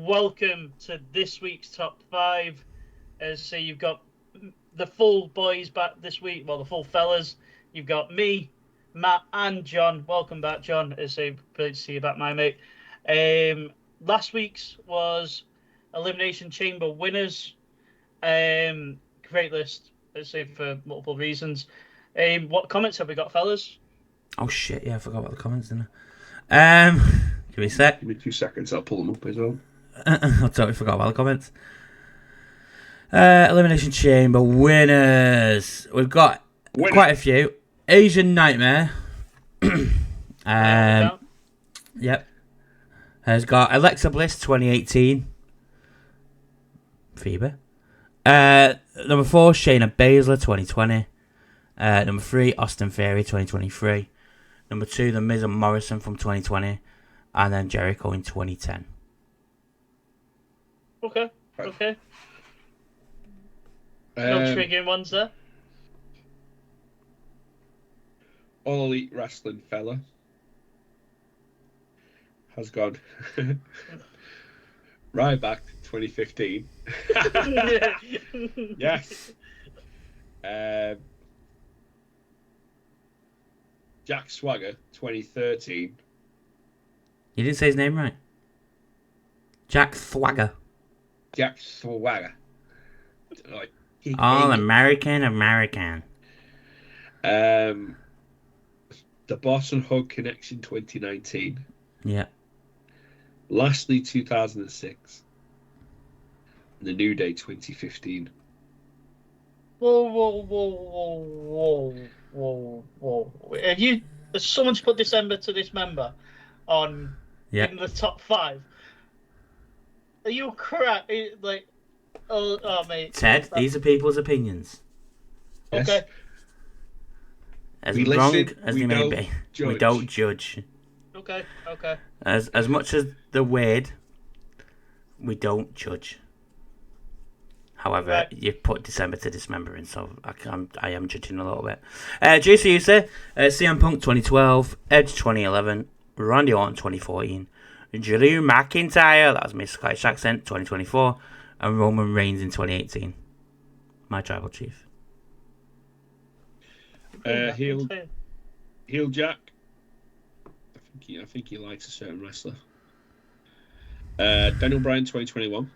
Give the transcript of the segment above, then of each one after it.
welcome to this week's top 5. So you've got the full boys back this week. Well, the full fellas. You've got me, Matt, and John. Welcome back, John. It's great to see you back, my mate. Last week's was Elimination Chamber winners. Great list. Let's say for multiple reasons. What comments have we got, fellas? Oh shit! Yeah, I forgot about the comments, didn't I? Give me a sec. Give me 2 seconds. I'll pull them up as well. I totally forgot about the comments. Elimination Chamber winners. We've got quite a few. Asian Nightmare. Yep. Has got Alexa Bliss 2018. Phoebe. Number 4, Shayna Baszler 2020. Number 3, Austin Theory 2023. Number 2, The Miz and Morrison from 2020. And then Jericho in 2010. Okay. No triggering ones there. All Elite Wrestling fella has gone right back to 2015. Yes. Jack Swagger 2013. You didn't say his name right. Jack Swagger. Jack Swagger. Like, All American. The Boss and Hug Connection 2019. Yeah. Lastly, 2006. And the New Day 2015. Whoa. Has someone's put December to Dismember on in the top 5? Are you correct? Like, oh mate. Ted, these are people's opinions. Yes. Okay. As We wrong listen, as we they may don't be, judge. we don't judge. Okay. As much as they're weird, we don't judge. However, Right. you put December to Dismember in, so I am judging a little bit. JC Usa, CM Punk 2012, Edge 2011, Randy Orton 2014, Drew McIntyre, that was my Scottish accent, 2024, and Roman Reigns in 2018. My tribal chief. Heel Jack. I think he likes a certain wrestler. Daniel Bryan 2021.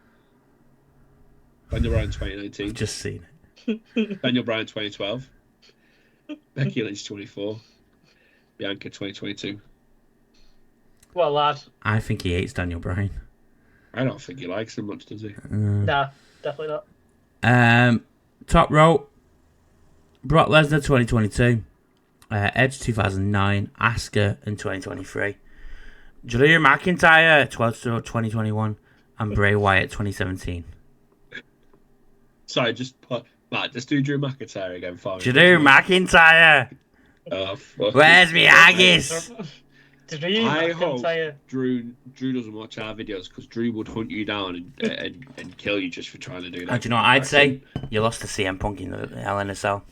Daniel Bryan 2019. I've just seen it. Daniel Bryan 2012. Becky Lynch 24. Bianca 2022. Well, lad. I think he hates Daniel Bryan. I don't think he likes him much, does he? Nah, definitely not. Top row. Brock Lesnar 2022. Edge 2009. Asuka in 2023. Drew McIntyre 2021. And Bray Wyatt 2017. Sorry, just do Drew McIntyre again for me. Drew McIntyre. Oh, fuck. Where's me haggis? I hope Drew doesn't watch our videos, because Drew would hunt you down and kill you just for trying to do that. Do you know what I'd say? You lost to CM Punk in the Hell in a Cell.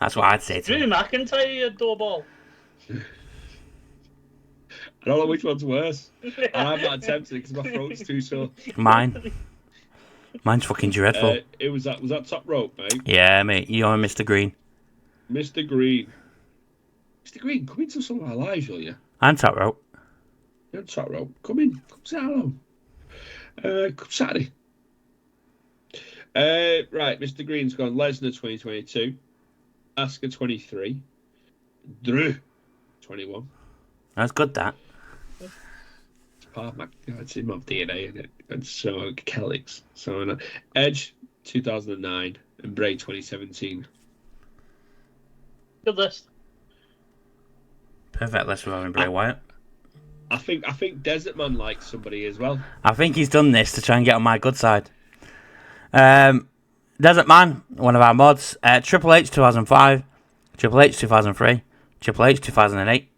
That's what I'd say to Drew him. McIntyre, you doorball. I don't know which one's worse. I'm not tempted because my throat's too sore. Mine's fucking dreadful. Was that top rope, mate? Yeah, mate. You're Mr. Green. Mr. Green. Mr. Green, come into some of our lives, will you? And top rope. You're on top rope. Come in. Come say hello. Come Saturday. Right, Mr. Green's gone Lesnar 2022. Asuka 23. Drew 21. That's good, that. It's part of it's in my DNA, isn't it? And so Kelly's. So Edge 2009 and Bray 2017. Good list. Perfect list for having Bray Wyatt. I think Desert Man likes somebody as well. I think he's done this to try and get on my good side. Desert Man, one of our mods. Triple H 2005, Triple H 2003, Triple H 2008,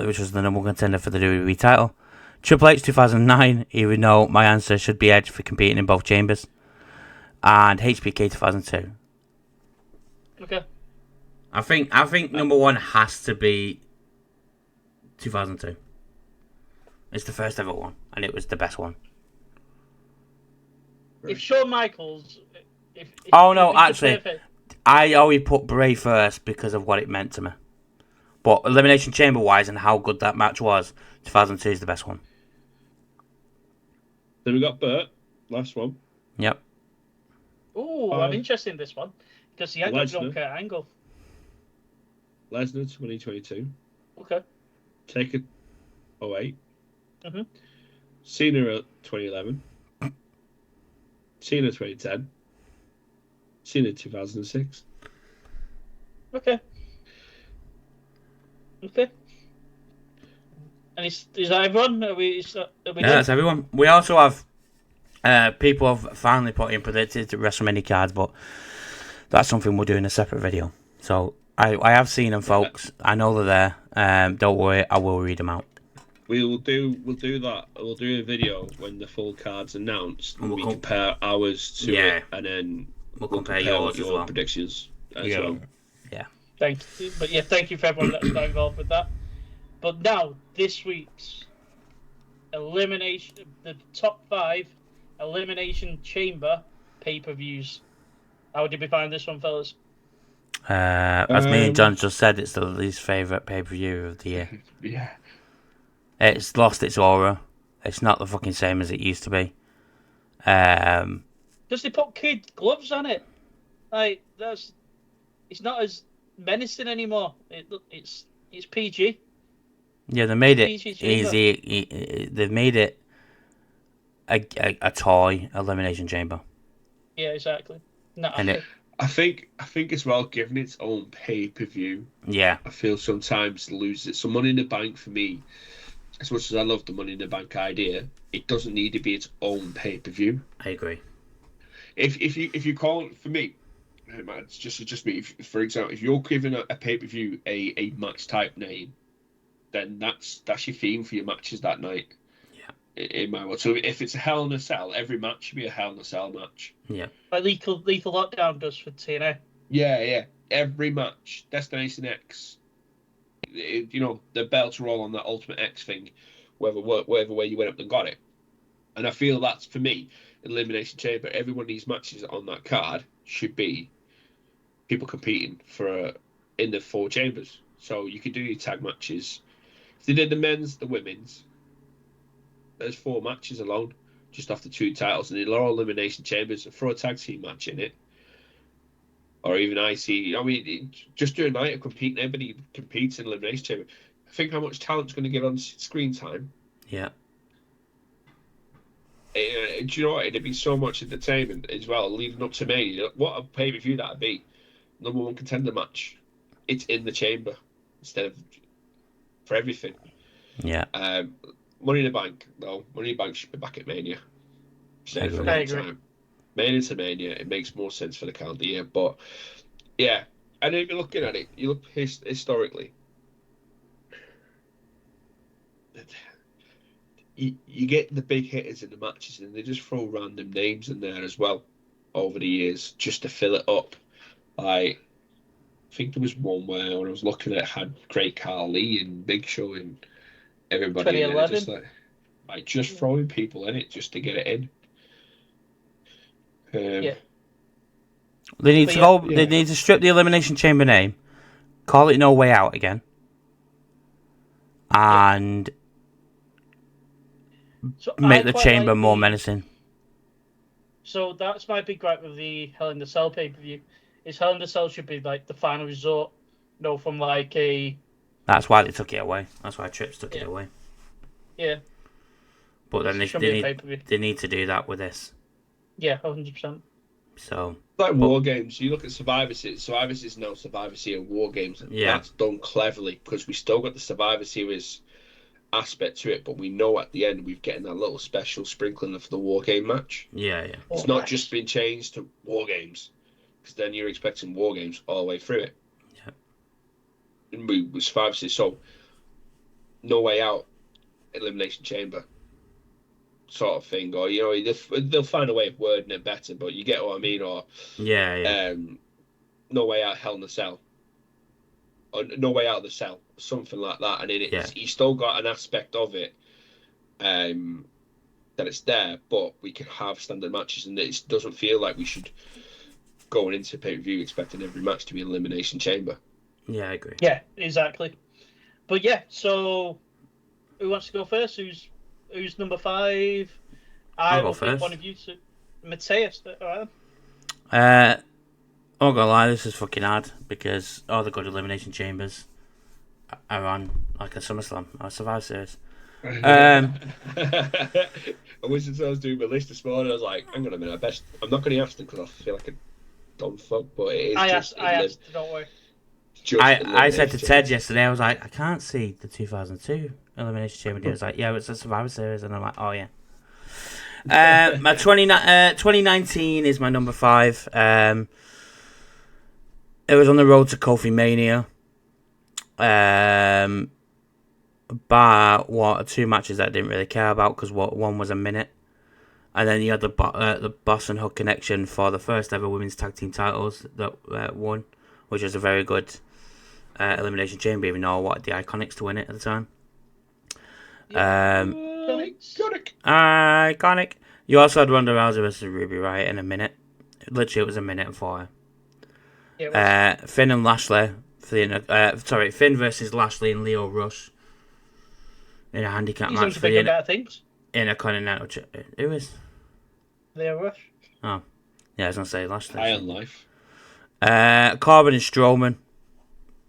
which was the number one contender for the WWE title. Triple H 2009, even though my answer should be Edge for competing in both chambers. And HBK 2002. Okay. I think number one has to be 2002. It's the first ever one, and it was the best one. If Shawn Michaels, if Oh no, if he's the actually, perfect- I always put Bray first because of what it meant to me. But Elimination Chamber wise and how good that match was, 2002 is the best one. Then we got Burt, last one. Yep. Ooh, I'm interested in this one because he ain't got no Lesnar. Kurt Angle. Lesnar 2022. Okay. Taker 08. Mhm. Cena 2011. Cena 2010. Cena 2006. Okay. And is that everyone? Are we Yeah, done? that's everyone. We also have people have finally put in predicted WrestleMania cards, but that's something we'll do in a separate video. So I have seen them, folks. I know they're there. Don't worry, I will read them out. We'll do that. We'll do a video when the full card's announced, and we compare ours to it, and then we'll compare yours your as well. predictions as well. Yeah. Thank you for everyone that's got involved with that. But now this week's elimination, the top 5 Elimination Chamber pay-per-views. How did we find this one, fellas? As me and John just said, it's the least favourite pay-per-view of the year. Yeah. It's lost its aura. It's not the fucking same as it used to be. Because they put kid gloves on it. Like, it's not as menacing anymore. It's PG. Yeah, they made it PG chamber. easy. They've made it a toy elimination chamber. Yeah, exactly. I think as well, given its own pay-per-view, Yeah. I feel sometimes loses it. So Money in the Bank for me, as much as I love the Money in the Bank idea, it doesn't need to be its own pay-per-view. I agree. If you call it, for me, it's just me. For example, if you're giving a pay-per-view a match type name, then that's your theme for your matches that night. Yeah. In my world. So if it's a Hell in a Cell, every match should be a Hell in a Cell match. Yeah. Like Lethal Lockdown does for TNA. Yeah. Every match, Destination X. The belts are all on that Ultimate X thing, whatever way you went up and got it. And I feel that's, for me, Elimination Chamber. Every one of these matches on that card should be people competing in the 4 chambers. So you could do your tag matches. If they did the men's, the women's, there's 4 matches alone, just off the 2 titles, and they're all Elimination Chambers. Throw a tag team match in it, or even IC. I mean, just do a night of competing. Everybody competes in Elimination Chamber. Think how much talent's going to get on screen time. Yeah. Do you know what? It'd be so much entertainment as well, leading up to Mania. What a pay-per-view that'd be. Number 1 contender match. It's in the chamber instead of for everything. Yeah. Money in the Bank, though. Money in the Bank should be back at Mania. Stayed for a I long agree. time. Mania to Mania, it makes more sense for the calendar year. But yeah, and if you're looking at it, you look historically. You get the big hitters in the matches, and they just throw random names in there as well over the years just to fill it up. I think there was one where when I was looking at it, had Great Khali and Big Show and everybody in it, 2011? just throwing people in it just to get it in. Yeah. They need But to yeah. go. They need to strip the Elimination Chamber name, call it No Way Out again, and So make I the quite chamber like more menacing. So that's my big gripe with the Hell in the Cell pay-per-view. Is Hell in the Cell should be like the final resort. From like a... That's why they took it away. That's why Trips took it away. Yeah. But then Shouldn't be a pay-per-view. they need to do that with this. Yeah, 100%. So like War Games, you look at Survivor Series. Survivor Series now Survivor Series War Games. Yeah. That's done cleverly because we still got the Survivor Series aspect to it, but we know at the end we're getting that little special sprinkling of the War Game match. Yeah. It's not just been changed to War Games, because then you're expecting War Games all the way through it. Yeah. And we Survivor Series, so No Way Out, Elimination Chamber sort of thing, or they'll find a way of wording it better, but you get what I mean, or No Way Out, Hell in a Cell, or No Way Out of the Cell, something like that, and in it, you still got an aspect of it that it's there, but we can have standard matches, and it doesn't feel like we should go into pay-per-view expecting every match to be an elimination chamber. Yeah, I agree. Yeah, exactly. But yeah, so who wants to go first? Who's number 5? I I'll go will pick first. one of you to Mateus. All right. I'm not gonna lie, this is fucking hard because all the good elimination chambers are on like a SummerSlam or a Survivor Series. I was doing my list this morning. I was like, hang on a minute, I'm not going to ask them because I feel like a dumb fuck, but it is I just. asked. Don't worry. I said to Ted yesterday, I was like, I can't see the 2002 Elimination Chamber. He was like, yeah, it's a Survivor Series, and I'm like, oh yeah. My 2019 is my number 5. It was on the road to Kofi Mania. But 2 matches that I didn't really care about because one was a minute, and then you had the Boss and Hook connection for the first ever women's tag team titles that won, which was a very good elimination chamber, even though I wanted the Iconics to win it at the time. Iconic. You also had Ronda Rousey versus Ruby Riott in a minute. Literally, it was a minute and 4. Finn and Lashley for the Finn versus Lashley and Leo Rush in a handicap match for the Intercontinental. Who is Leo Rush? Oh, yeah, I was gonna say Lashley. High on life. Corbin and Strowman.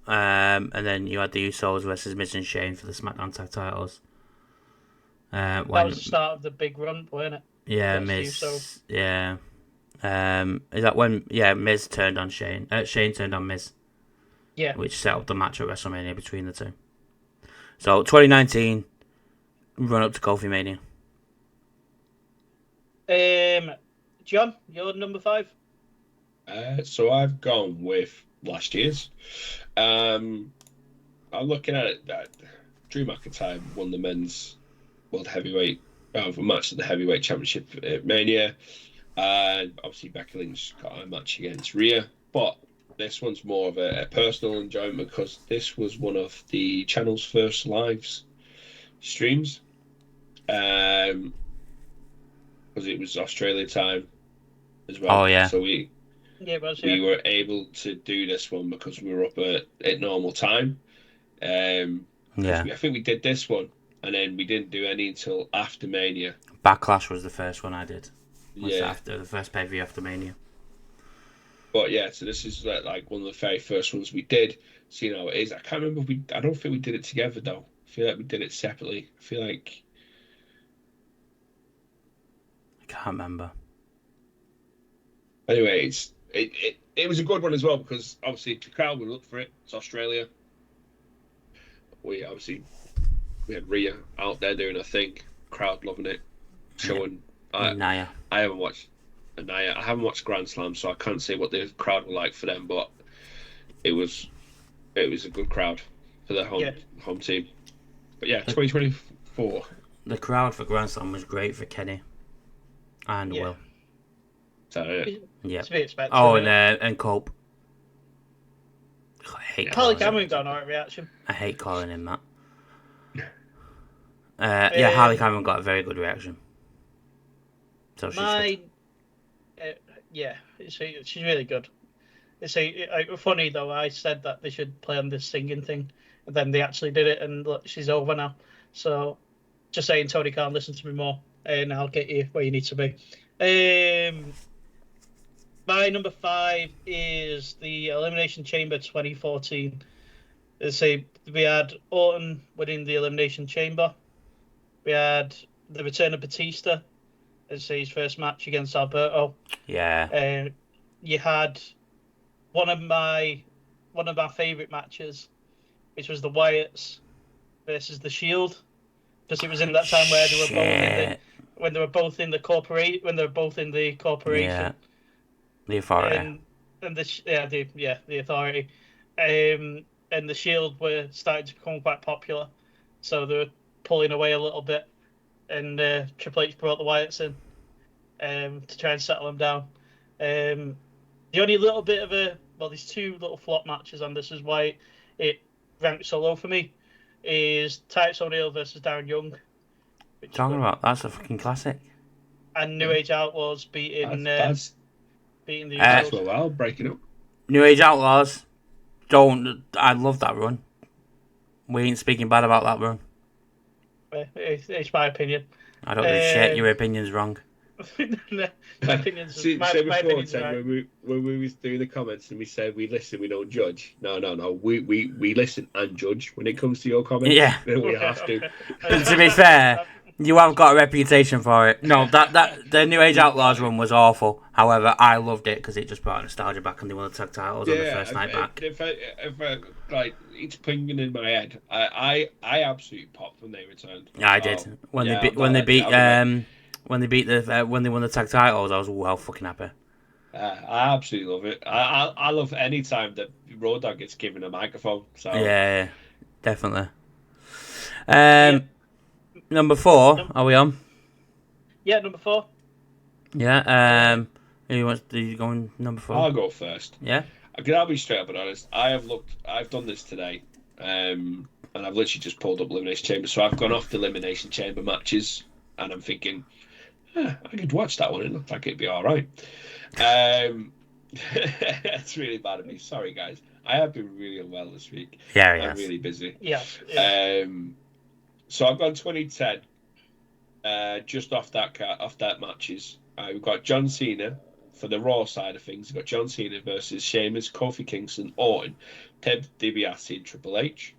And then you had the Usos versus Miz and Shane for the SmackDown tag titles. That was the start of the big run, wasn't it? Yeah, Miz. Yeah. Is that when? Yeah, Miz turned on Shane. Shane turned on Miz. Yeah. Which set up the match at WrestleMania between the two. So 2019, run up to Kofi Mania. John, you're number 5. So I've gone with last year's. I'm looking at it that Drew McIntyre won the men's world heavyweight match at the heavyweight championship at Mania, and obviously Becky Lynch got a match against Rhea. But this one's more of a personal enjoyment because this was one of the channel's first streams. Because it was Australia time as well. Oh yeah. So we were able to do this one because we were up at normal time. I think we did this one, and then we didn't do any until after Mania. Backlash was the first one I did. After the first pay-per-view after Mania. But yeah, so this is like one of the very first ones we did. So you know, it is. I can't remember. I don't think we did it together though. I feel like we did it separately. I feel like. I can't remember. Anyway, it was a good one as well because obviously the crowd would look for it. It's Australia. We had Rhea out there doing her thing. Crowd loving it, showing. Naya. I haven't watched Grand Slam, so I can't say what the crowd were like for them, but it was a good crowd for the home team. But yeah, 2024. The crowd for Grand Slam was great for Kenny and Will. So yeah. It's to be expected. Oh, and Cope. I hate Harley Cameron got an alright reaction. I hate calling him that. Harley Cameron got a very good reaction. So she's she's really good. It's funny though. I said that they should play on this singing thing, and then they actually did it, and look, she's over now. So, just saying, Tony Khan, listen to me more, and I'll get you where you need to be. My number 5 is the Elimination Chamber 2014. We had Orton winning the Elimination Chamber. We had the return of Batista as his first match against Alberto. Yeah. You had one of my favourite matches, which was the Wyatts versus the Shield, because it was in that time where they were both in the corporation. Yeah. The Authority. The Authority. And the Shield were starting to become quite popular, so they were pulling away a little bit, and Triple H brought the Wyatts in to try and settle them down. The only little bit of there's 2 little flop matches, and this is why it ranked so low for me, is Titus O'Neil versus Darren Young, Talking about, that's a fucking classic. And New Age Outlaws beating That's the that's Usos. well, breaking up. New Age Outlaws. I love that run. We ain't speaking bad about that run. It's my opinion. I don't give a shit. Your opinion's wrong. My opinion's See, my before, opinion's Ted, right. when we was doing the comments and we said we listen, we don't judge. No. We listen and judge when it comes to your comments. Yeah. We have to. To be fair, you have got a reputation for it. No, that the New Age Outlaws run was awful. However, I loved it because it just brought nostalgia back, and they won the tag titles on the first night back. If I like, it's pinging in my head. I absolutely popped when they returned. Yeah, I did when they beat when they won the tag titles. I was well fucking happy. I absolutely love it. I love any time that Road Dogg gets given a microphone. So Yeah, definitely. Number 4, are we on? Yeah, number 4. Yeah. Who wants to go on number 4? I'll go first. Yeah. I'll be straight up and honest. I've done this today, and I've literally just pulled up Elimination Chamber. So I've gone off the Elimination Chamber matches, and I'm thinking, I could watch that one. It looked like it'd be all right. It's really bad of me. Sorry, guys. I have been really unwell this week. Yeah, I'm really busy. Yeah. So I've gone 2010. Just off that matches. We've got John Cena for the Raw side of things. We've got John Cena versus Sheamus, Kofi Kingston, Orton, Ted DiBiase, and Triple H.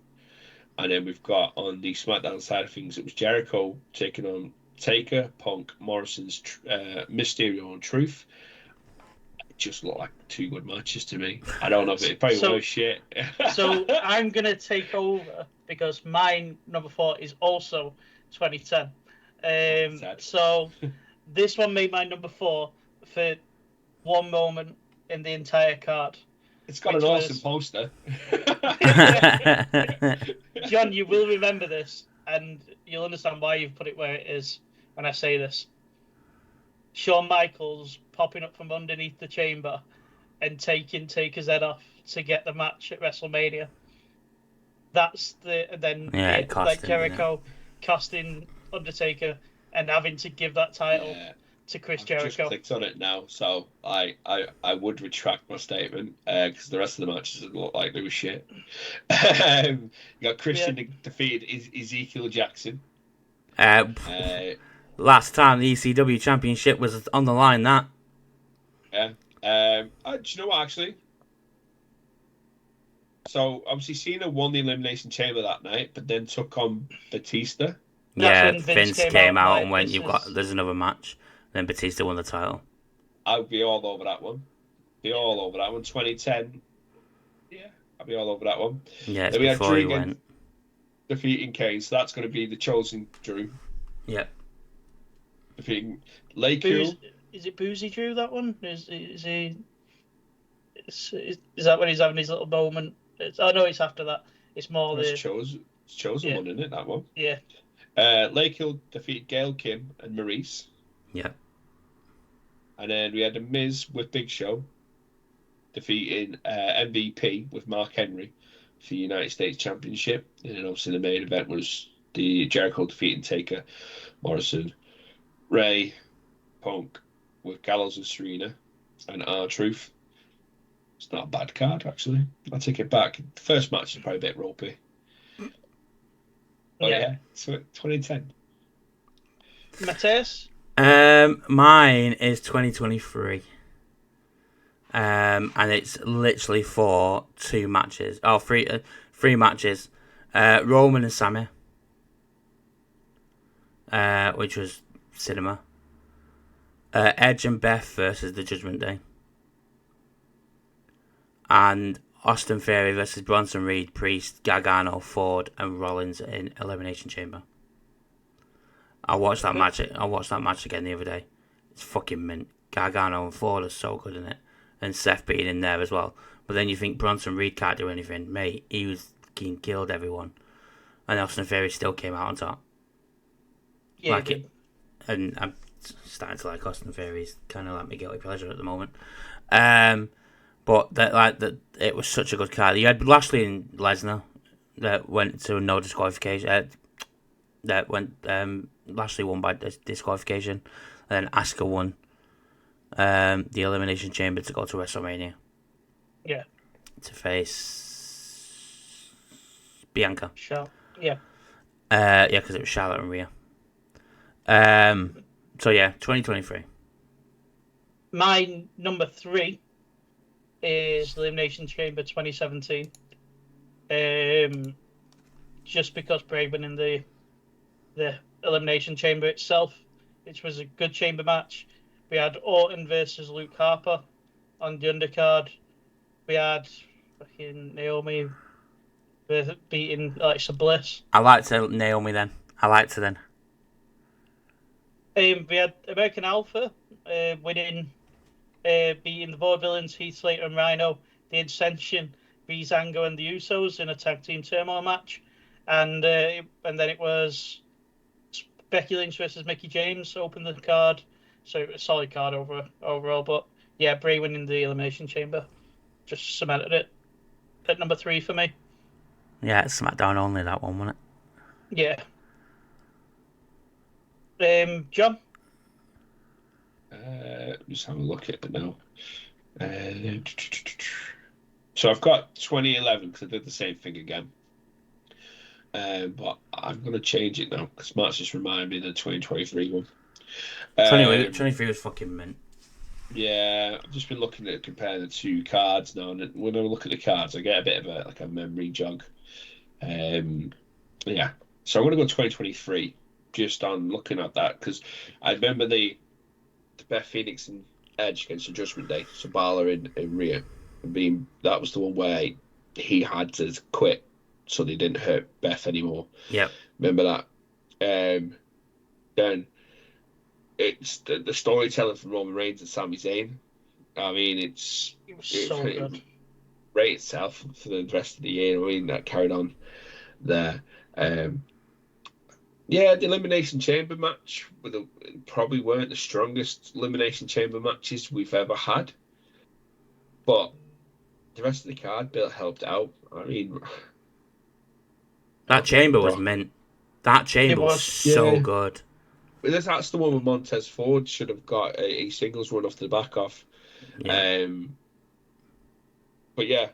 And then we've got on the SmackDown side of things, it was Jericho taking on Taker, Punk, Morrison's Mysterio, and Truth. It just looked like 2 good matches to me. I don't know if it probably was shit. So I'm gonna take over because mine number 4 is also 2010. So this one made my number 4 for one moment in the entire card. It's got an awesome poster. John, you will remember this, and you'll understand why you've put it where it is when I say this. Shawn Michaels popping up from underneath the chamber and taking Taker's head off to get the match at WrestleMania. That's like Jericho casting Undertaker and having to give that title to Chris Jericho. Just clicked on it now, so I would retract my statement because the rest of the matches didn't look like they were shit. You got Christian defeated Ezekiel Jackson. Last time the ECW Championship was on the line, that. Yeah. Do you know what, actually? So, obviously, Cena won the Elimination Chamber that night, but then took on Batista. Yeah, Vince came out and went, there's another match. Then Batista won the title. I'll be all over that one. 2010. Yeah, I'll be all over that one. Yeah, it's before he went. Defeating Kane, so that's going to be the chosen Drew. Yeah. Defeating Lakewood. Is it Boozy Drew, that one? Is he... Is that when he's having his little moment? No, it's after that. It's more It's chosen one, isn't it, that one? Yeah. Lakewood defeated Gail Kim and Maurice. Yeah. And then we had The Miz with Big Show defeating MVP with Mark Henry for the United States Championship. And then obviously the main event was the Jericho defeating Taker, Morrison, Ray, Punk with Gallows and Serena, and R-Truth. It's not a bad card, actually. I'll take it back. The first match is probably a bit ropey. But yeah, so 2010. Mateus? Mine is 2023. And it's literally for 2 matches. Oh, three matches. Roman and Sami. Which was cinema. Edge and Beth versus the Judgment Day. And Austin Theory versus Bronson Reed, Priest, Gargano, Ford, and Rollins in Elimination Chamber. I watched that match again the other day. It's fucking mint. Gargano and Ford are so good in it, and Seth being in there as well. But then you think Bronson Reed can't do anything, mate. He was fucking killed everyone, and Austin Theory still came out on top. Yeah, and I'm starting to like Austin Theory. He's kind of like my guilty pleasure at the moment. But it was such a good card. You had Lashley and Lesnar that went to no disqualification. That went Lashley won by disqualification, and then Asuka won the Elimination Chamber to go to WrestleMania. Yeah. To face Bianca. Yeah. Yeah, because it was Charlotte and Rhea. So yeah, 2023. My number 3 is Elimination Chamber 2017. Just because Bray winning the Elimination Chamber itself, which was a good chamber match. We had Orton versus Luke Harper on the undercard. We had fucking Naomi beating Alexa Bliss. I liked Naomi then. I liked her then. We had American Alpha winning, beating the Vaudevillains, Heath Slater and Rhino, the Ascension, Breezango and the Usos in a tag team turmoil match, and then it was Becky Lynch versus Mickie James opened the card, so it was a solid card overall. But yeah, Bray winning the Elimination Chamber just cemented it at number 3 for me. Yeah, it's SmackDown only, that one, wasn't it? Yeah. John? Just have a look at it now. So I've got 2011 because I did the same thing again. But I'm going to change it now because Matt's just reminded me of the 2023 one. 23 was fucking mint. Yeah, I've just been looking at comparing the two cards now, and when I look at the cards, I get a bit of a memory jog. Yeah, so I'm going to go 2023 just on looking at that because I remember the Beth Phoenix and Edge against the Judgment Day, so Balor and Rhea. That was the one where he had to quit so they didn't hurt Beth anymore. Yep. Remember that? Then it's the storytelling from Roman Reigns and Sami Zayn. I mean, it was so good. Rate itself for the rest of the year. I mean, that carried on there. Yeah, the Elimination Chamber match probably weren't the strongest Elimination Chamber matches we've ever had, but the rest of the card Bill helped out. I mean, that chamber was mint. That chamber was so good. That's the one where Montez Ford should have got a singles run off the back of. Yeah. But yeah,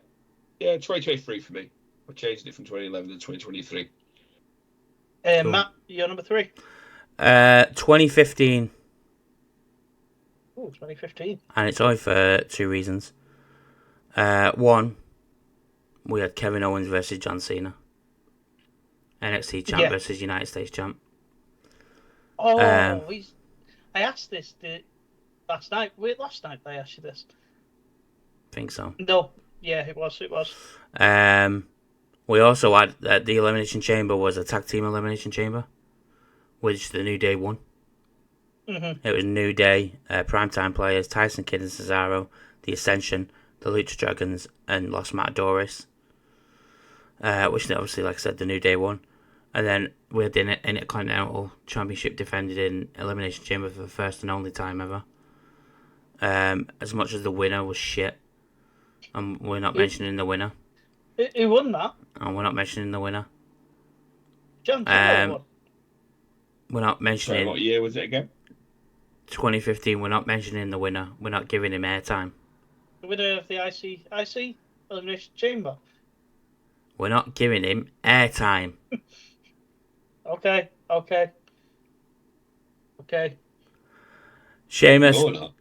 2023 for me. I changed it from 2011 to 2023. Cool. Matt, your number 3? 2015. Oh, 2015. And it's only for 2 reasons. One, we had Kevin Owens versus John Cena. NXT champ versus United States champ. Oh, I asked this last night. Wait, last night I asked you this. Think so. No, yeah, it was. We also had the Elimination Chamber was a tag team Elimination Chamber, which the New Day won. Mm-hmm. It was New Day, primetime players, Tyson Kidd and Cesaro, the Ascension, the Lucha Dragons, and Los Matadores. Which obviously, like I said, the New Day won. And then we had the Intercontinental Championship defended in Elimination Chamber for the first and only time ever. As much as the winner was shit. And we're not mentioning the winner. Who won that? And we're not mentioning the winner. John Cena won. We're not mentioning... Sorry, what year was it again? 2015, we're not mentioning the winner. We're not giving him airtime. The winner of the IC Elimination Chamber. We're not giving him airtime. Okay. Sheamus. No, not.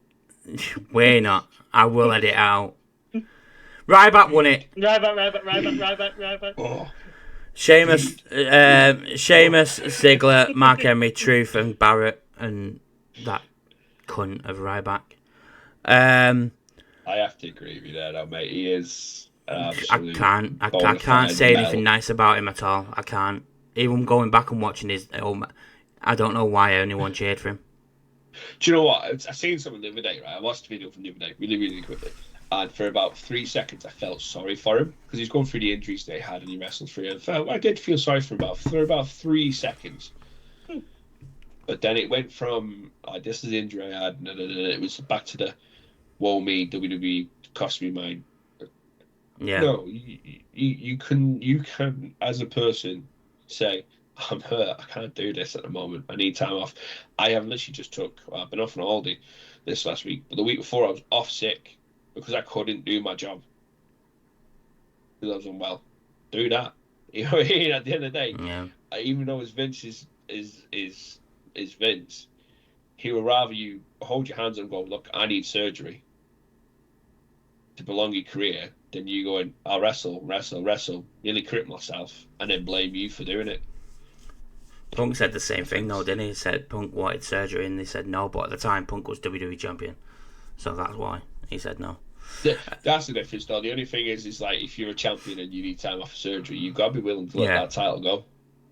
We're not. I will edit out. Ryback won it. Ryback. Oh. Sheamus, Ziggler, Mark Henry, Truth, and Barrett, and that cunt of Ryback. I have to agree with you there, though, mate. He is. I can't say anything nice about him at all. I can't. Even going back and watching his, I don't know why anyone cheered for him. Do you know what? I seen something the other day, right? I watched a video from the other day, really, really quickly. And for about 3 seconds, I felt sorry for him because he's going through the injuries they had and he wrestled through. And I did feel sorry for him for about 3 seconds. But then it went from, this is the injury I had, and it was back to the, woe me, WWE cost me mine. Yeah. No, you can, as a person, say, I'm hurt. I can't do this at the moment. I need time off. I have literally just I've been off on holiday this last week, but the week before I was off sick because I couldn't do my job because I was unwell. Do that. You know what I mean? At the end of the day, Yeah. Even though it's Vince is Vince, he would rather you hold your hands and go, look, I need surgery to prolong your career than you going, I'll wrestle, nearly cripple myself, and then blame you for doing it. Punk said the same thing though, didn't he? He said Punk wanted surgery and they said no, but at the time Punk was WWE champion. So that's why he said no. That's the difference though. The only thing is like if you're a champion and you need time off surgery, you've got to be willing to let that title go.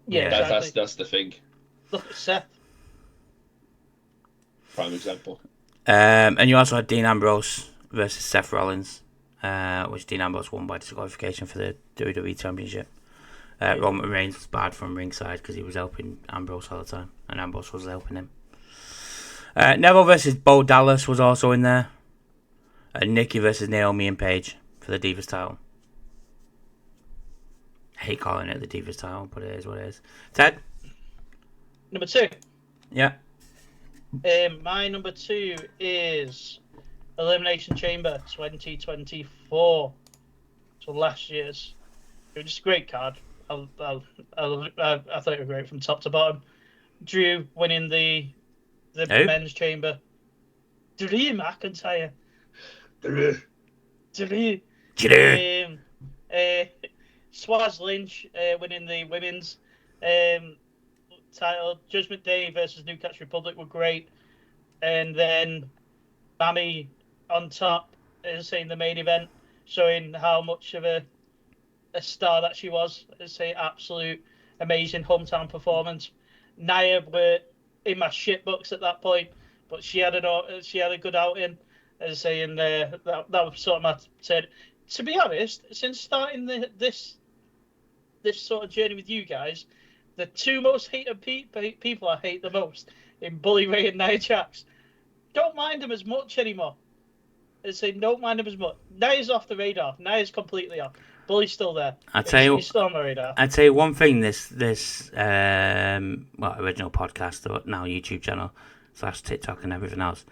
Yeah, exactly. That's the thing. Look at Seth. Prime example. And you also had Dean Ambrose versus Seth Rollins, which Dean Ambrose won by disqualification for the WWE Championship. Roman Reigns was bad from ringside because he was helping Ambrose all the time, and Ambrose was helping him. Neville versus Bo Dallas was also in there. And Nikki versus Naomi and Paige for the Divas title. I hate calling it the Divas title, but it is what it is. Ted? Number 2. Yeah. My number 2 is Elimination Chamber 2024. So last year's. It was just a great card. I thought it was great from top to bottom. Drew winning the men's chamber. Drew McIntyre. Drew. Swaz Lynch winning the women's title. Judgment Day versus Newcastle Republic were great. And then Mami on top, saying the main event, showing how much of a star that she was. Say absolute amazing hometown performance. Nia were in my shit books at that point, but she had a good outing. As I say, and that was sort of my said. To be honest, since starting this sort of journey with you guys, the two most hated people I hate the most in Bully Ray and Nia Jax, don't mind them as much anymore. As I say, don't mind them as much. Nia's off the radar. Nia's completely off. Bully's still there. He's still on my radar. I'd tell you one thing. This original podcast or now YouTube channel / TikTok and everything else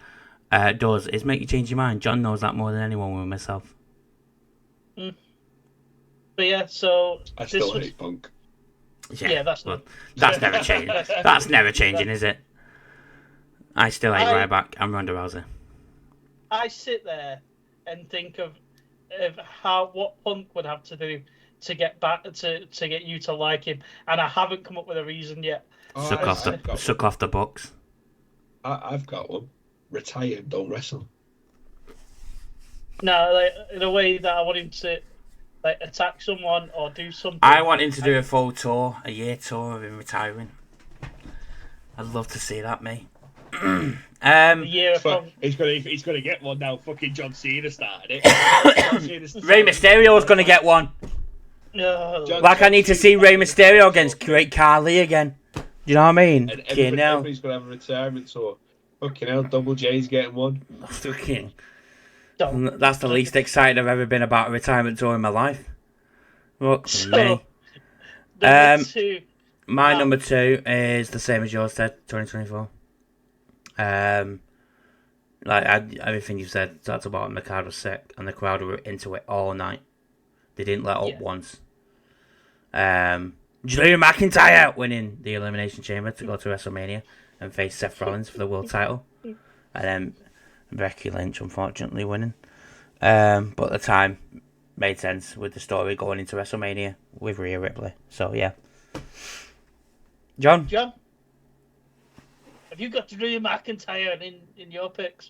does is make you change your mind. John knows that more than anyone with myself. But yeah, so I still hate Punk. Yeah, that's never changing. That's never changing, is it? I still hate Ryback and Ronda Rousey. I sit there and think of what Punk would have to do to get back to get you to like him, and I haven't come up with a reason yet. Suck off the Bucks. I've got one. Retire, don't wrestle. No, like in a way that I want him to like attack someone or do something. I want him to do a full tour, a year tour of him retiring. I'd love to see that, mate. He's gonna get one now. Fucking John Cena started it. Rey Mysterio's gonna get one. No. I need to see Rey Mysterio against Great Khali again. Do you know what I mean? And everybody's gonna have a retirement tour. Fucking hell, Double J's getting one. Fucking. That's the least excited I've ever been about a retirement tour in my life. Look me. Number 2. My number 2 is the same as yours, Ted. 2024. Everything you said, top to bottom, the card was sick, and the crowd were into it all night. They didn't let up once. Drew McIntyre winning the Elimination Chamber to go to WrestleMania and face Seth Rollins for the world title, and then Becky Lynch unfortunately winning. But at the time, made sense with the story going into WrestleMania with Rhea Ripley. So yeah, John, have you got Drew McIntyre in your picks?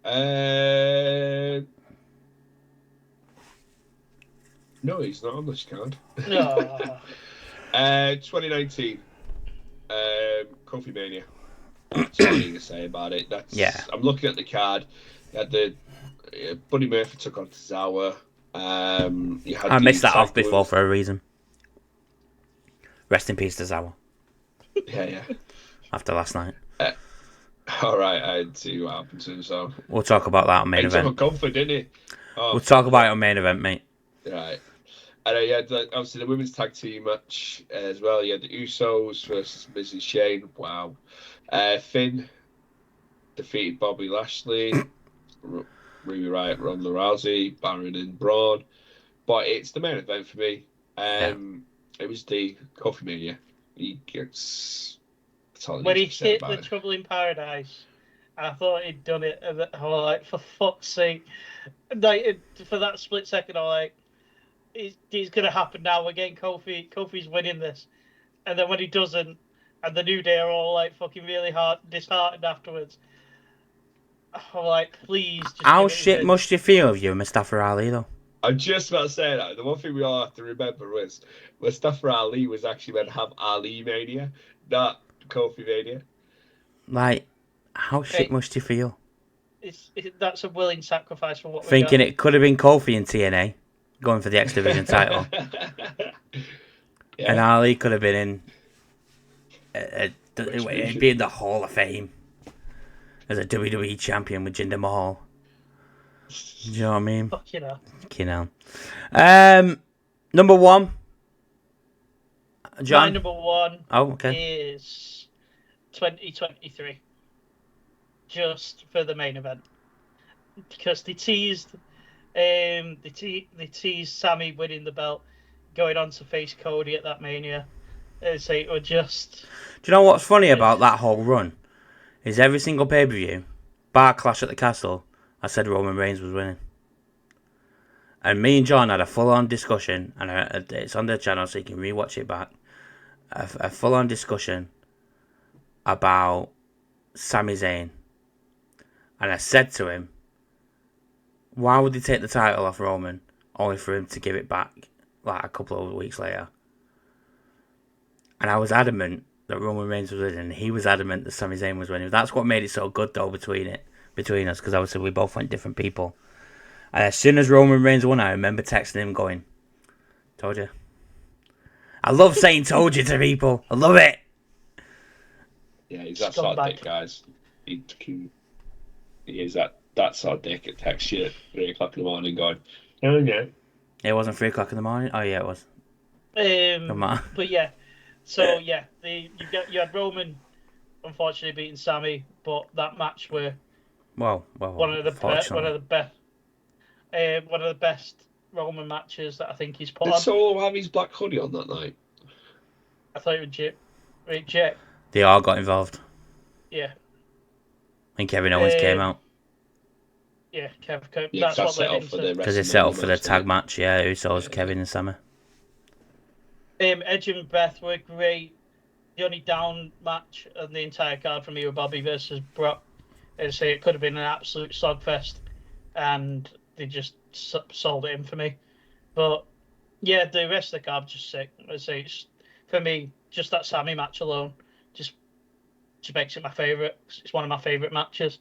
No, he's not on this card. No. 2019. Kofi Mania. That's all I need to say about it. I'm looking at the card. You had the Buddy Murphy took on Tozawa. I missed that off before for a reason. Rest in peace, Tozawa. Yeah. After last night. All right, I had to see what happened to him. So we'll talk about that on main event. He took a comfort, didn't he? We'll talk about it on main event, mate. Right. And you had obviously the women's tag team match as well. You had the Usos versus Miz and Shane. Wow. Finn defeated Bobby Lashley, Ruby Riott, Ronda Rousey, Baron and Braun. But it's the main event for me. It was the Kofi Mania. He gets. That's all When he needs to be said hit about the it. Trouble in Paradise, I thought he'd done it. And I was like, for fuck's sake. Like, for that split second, I was like, it's going to happen now. Again, Kofi's winning this. And then when he doesn't, and the New Day are all like fucking really disheartened afterwards, I'm like, please just How give it shit his must you feel if you're Mustafa Ali, though? I'm just about to say that. The one thing we all have to remember was Mustafa Ali was actually meant to have Ali Mania, not Kofi Mania. Like, how shit Hey. must you feel? That's a willing sacrifice for what we Thinking got. it could have been Kofi in TNA, going for the X Division title. Yeah. And Ali could have been in it'd be in the Hall of Fame as a WWE champion with Jinder Mahal. Do you know what I mean? Fucking hell. Fucking hell. Number one. My John? number one Oh, okay. is 2023. Just for the main event. Because they teased Sammy winning the belt, going on to face Cody at that Mania. So it was just... Do you know what's funny about that whole run? Is every single pay-per-view, bar Clash at the Castle, I said Roman Reigns was winning. And me and John had a full-on discussion, and it's on the channel so you can rewatch it back. A full-on discussion about Sami Zayn. And I said to him, why would they take the title off Roman only for him to give it back like a couple of weeks later? And I was adamant that Roman Reigns was winning, and he was adamant that Sami Zayn was winning. That's what made it so good, though, between us, because obviously we both went different people. And as soon as Roman Reigns won, I remember texting him going, "Told you." I love saying "told you" to people. I love it. Yeah, he's that sort of dick, guys. He is that sort of dick that texts you at 3 o'clock in the morning going, "Oh yeah." It wasn't 3 o'clock in the morning. Oh yeah, it was. But yeah, so yeah, you had Roman unfortunately beating Sammy, but that match were one of the best Roman matches that I think he's put on. Did Solo have his black hoodie on that night? I thought it was Jake. They all got involved. Yeah. And Kevin Owens came out. Yeah, Kev. Yeah, that's what led into... Because they set up for the tag match, yeah. Usos, Kevin and Sammy. Edge and Beth were great. The only down match on the entire card for me were Bobby versus Brock. I'd say it could have been an absolute slogfest, and they just sold it in for me. But yeah, the rest of the card was just sick. I'd say it's, for me, just that Sammy match alone just makes it my favourite. It's one of my favourite matches.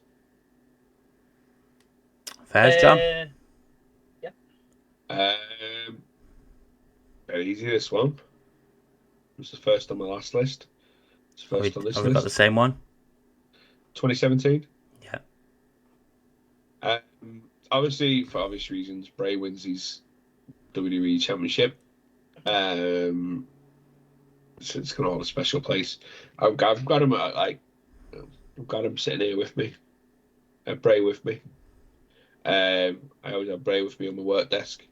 Fairs, John? Yeah. Very easy, this one. It was the first on my last list. It's the first on this Have list. we got the same one? 2017. Yeah. Obviously, for obvious reasons, Bray wins his WWE Championship. So it's going to hold a special place. I've got him I've got him sitting here with me. Bray with me. I always have Bray with me on my work desk.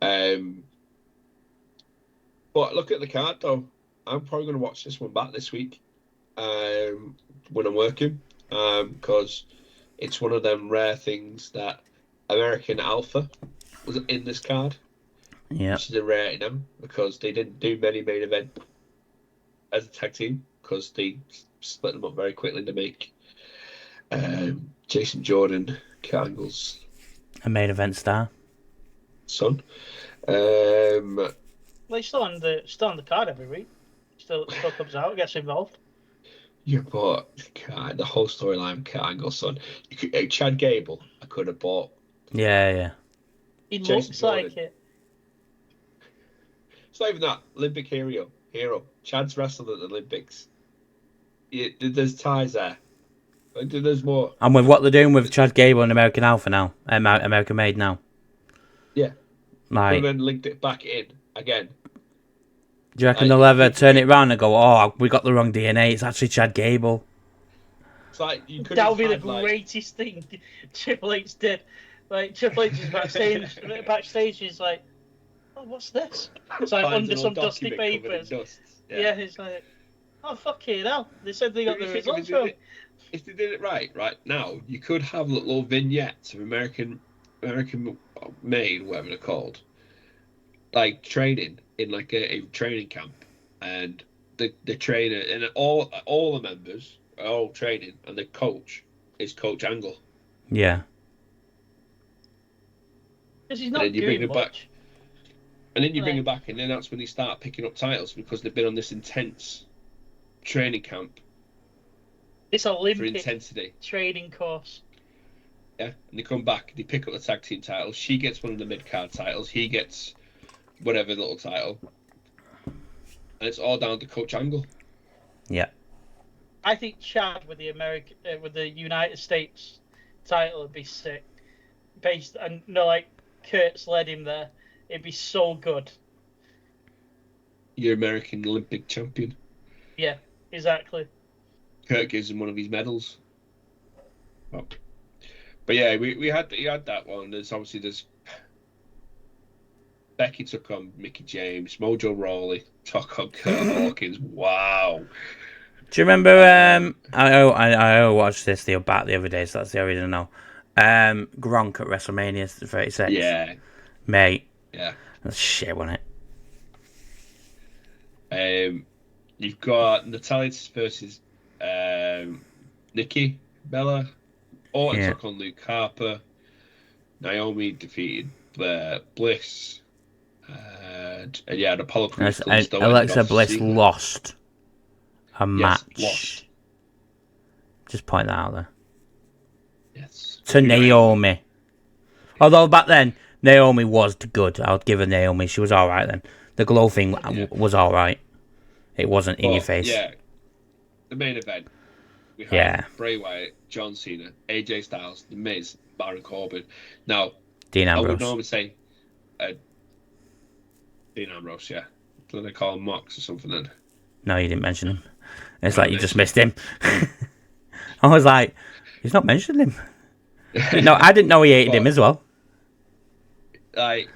But look at the card though. I'm probably going to watch this one back this week when I'm working, because it's one of them rare things that American Alpha was in this card. Yeah. Which is a rarity now, because they didn't do many main event as a tag team, because they split them up very quickly to make Jason Jordan, Kurt Angle's A main event star. son. Well, he's still on the card every week. Still comes out, gets involved. You bought the whole storyline of Kurt Angle's son. Chad Gable, I could have bought. Yeah. He Jason looks Jordan. like it. It's not even that. Olympic hero. Chad's wrestled at the Olympics. There's ties there. There's more. And with what they're doing with Chad Gable and American Alpha now, American Made now. Yeah. Right. and then linked it back in again. Do you reckon they'll ever turn it round and go, "Oh, we got the wrong DNA. It's actually Chad Gable." It's like you could That have would be the had like greatest thing Triple H did. Like Triple H is backstage. Backstage, he's like, "Oh, what's this?" It's like finds under an some old dusty document covered in papers. dust. Yeah, it's like, "Oh, fucking hell!" They said they got But the you think if results they did wrong. if they did it right now, you could have little vignettes of American made, whatever they're called, like training in like a training camp, and the trainer and all the members are all training, and the coach is Coach Angle, Yeah. Because he's and then not you bring doing him back, much. and then you bring Like, him back, and then that's when they start picking up titles because they've been on this intense training camp this for Olympic intensity. training course. Yeah, and they come back, they pick up the tag team titles. She gets one of the mid card titles. He gets whatever little title, and it's all down to Coach Angle. Yeah. I think Chad with the United States title would be sick. Based and like Kurt's led him there, it'd be so good. Your American Olympic champion. Yeah, exactly. Kurt gives him one of his medals. Well, but yeah, we had that one. There's Becky took on Mickey James, Mojo Rawley took on Kurt Hawkins. Wow. Do you remember? I watched this the other day, so that's the only reason I know. Gronk at WrestleMania 36. Yeah. Mate. Yeah. That's shit, wasn't it? You've got Natalia versus Nikki Bella. Orton took on Luke Harper. Naomi defeated Bliss. And yeah, the Apollo Crews. Alexa Bliss lost a match. Lost. Just point that out there. Yes. To Naomi. Right. Although back then, Naomi was good. I would give her Naomi. She was alright then. The glow thing was alright. It wasn't in your face. Yeah. The main event. We had Bray Wyatt, John Cena, AJ Styles, The Miz, Baron Corbin. Now, Dean Ambrose. I would normally say Dean Ambrose, yeah. Did they call him Mox or something then? No, you didn't mention him. It's like you just missed him. I was like, he's not mentioned him. No, I didn't know he hated him as well. Like,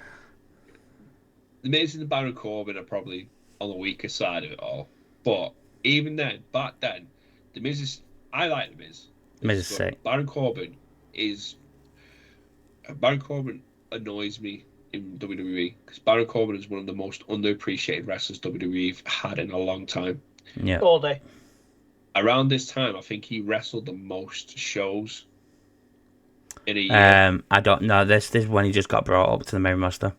The Miz and the Baron Corbin are probably on the weaker side of it all. But even then, back then, The Miz is... I like The Miz. Miz is sick. Baron Corbin annoys me in WWE because Baron Corbin is one of the most underappreciated wrestlers WWE've had in a long time. Yeah. All day. Around this time, I think he wrestled the most shows in a year. I don't know. This is when he just got brought up to the main roster.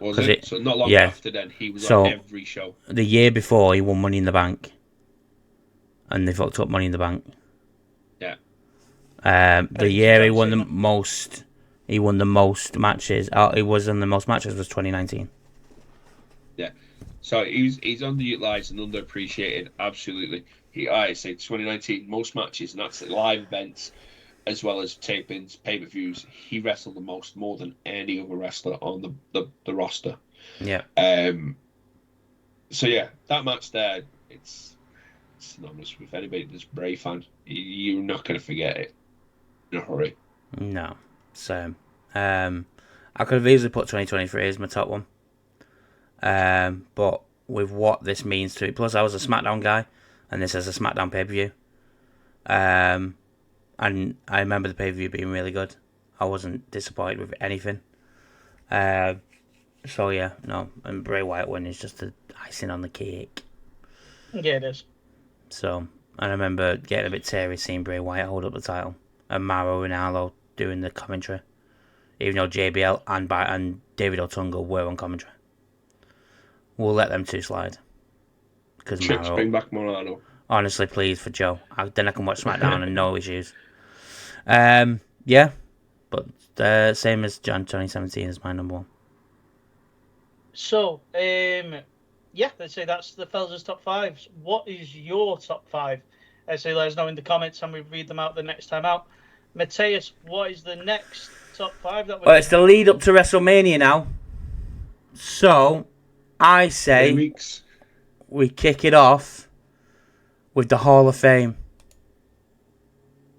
Was it? So not long after then, he was on every show. The year before, he won Money in the Bank, and they fucked up Money in the Bank. Yeah. The year he won the most matches. He was in the most matches was 2019. Yeah. So he's underutilized and underappreciated. Absolutely. I say 2019 most matches, and that's live events as well as tapings, pay-per-views. He wrestled the most, more than any other wrestler on the roster. Yeah. So yeah, that match there, it's synonymous with anybody that's a Bray fan. You're not going to forget it in a hurry. No. So, I could have easily put 2023 as my top one. But with what this means to it, plus I was a SmackDown guy, and this is a SmackDown pay-per-view. And I remember the pay-per-view being really good. I wasn't disappointed with anything. So yeah, no, and Bray Wyatt win is just the icing on the cake. Yeah, it is. So, I remember getting a bit teary seeing Bray Wyatt hold up the title, and Mauro Ranallo doing the commentary, even though JBL and David Otunga were on commentary. We'll let them two slide. Because Chips, bring back Morano. Honestly, please, for Joe. Then I can watch SmackDown and no issues. Yeah, but same as John, 2017 is my number one. So, yeah, let's say that's the fellas' top fives. What is your top five? So let us know in the comments and we read them out the next time out. Mateus, what is the next top five that we're... Well, it's the lead up to WrestleMania now. So, I 3 say weeks. we kick it off with the Hall of Fame.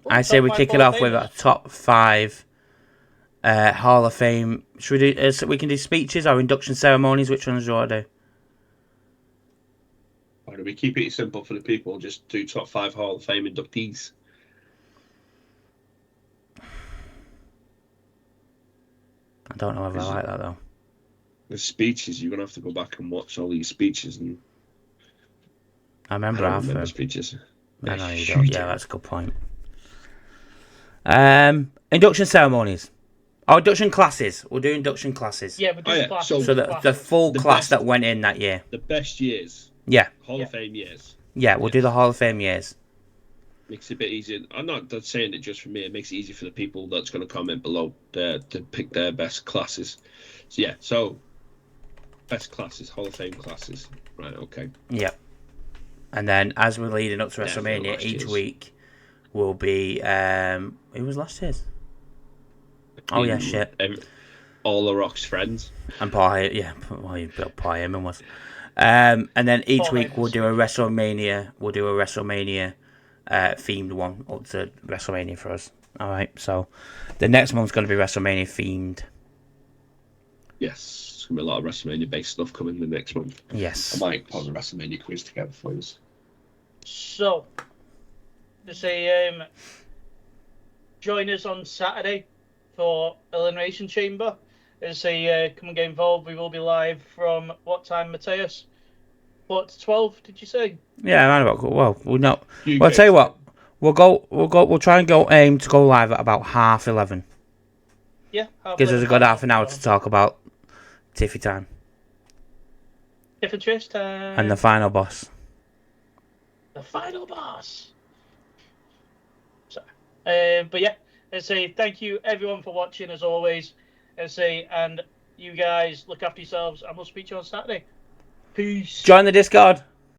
I say top we five kick it Hall of off with Famers. a top 5 Hall of Fame. Should we do? We can do speeches or induction ceremonies. Which ones do you want to do? Why don't we keep it simple for the people? Just do top 5 Hall of Fame inductees. I don't know if I like that though. The speeches, you're gonna have to go back and watch all these speeches, and I I remember don't half of remember them. speeches. I know you You don't. do. Yeah, that's a good point. Induction ceremonies. Oh, induction classes. We'll do induction classes. Yeah, we do Oh, yeah. class. So So the full The class best- that went in that year. The best years, Yeah, Hall Yeah. of Fame years, yeah. We'll do Yes. the Hall of Fame years. makes it a bit easier. I'm not saying it just for me. It makes it easy for the people that's going to comment below to pick their best classes. So yeah, best classes, Hall of Fame classes. Right, okay. Yep. And then as we're leading up to Yeah, for WrestleMania, last each year's. week will be who was last year's? Oh yeah, shit. All the Rock's friends. And Paul Heyman, yeah, well, Paul Heyman was. And then each Paul week we'll Heyman's do a WrestleMania. We'll do a WrestleMania themed one up to WrestleMania for us. All right, so the next month's going to be WrestleMania themed. Yes, there's gonna be a lot of WrestleMania based stuff coming the next month. Yes. I might put a WrestleMania quiz together for you. So, to say, join us on Saturday for Elimination Chamber. As say, come and get involved. We will be live from what time, Mateus? What, 12? Did you say? Yeah, around about. Well, we'll not. UK Well, I'll tell you what. We'll try and aim to go live at about 11:30. Yeah. Gives us a good half an hour to talk about Tiffy time Different twist time. and the final boss. The final boss. So, but yeah, let's say thank you everyone for watching as always. Let's say, and you guys look after yourselves, and we'll speak to you on Saturday. Peace. Join the Discord.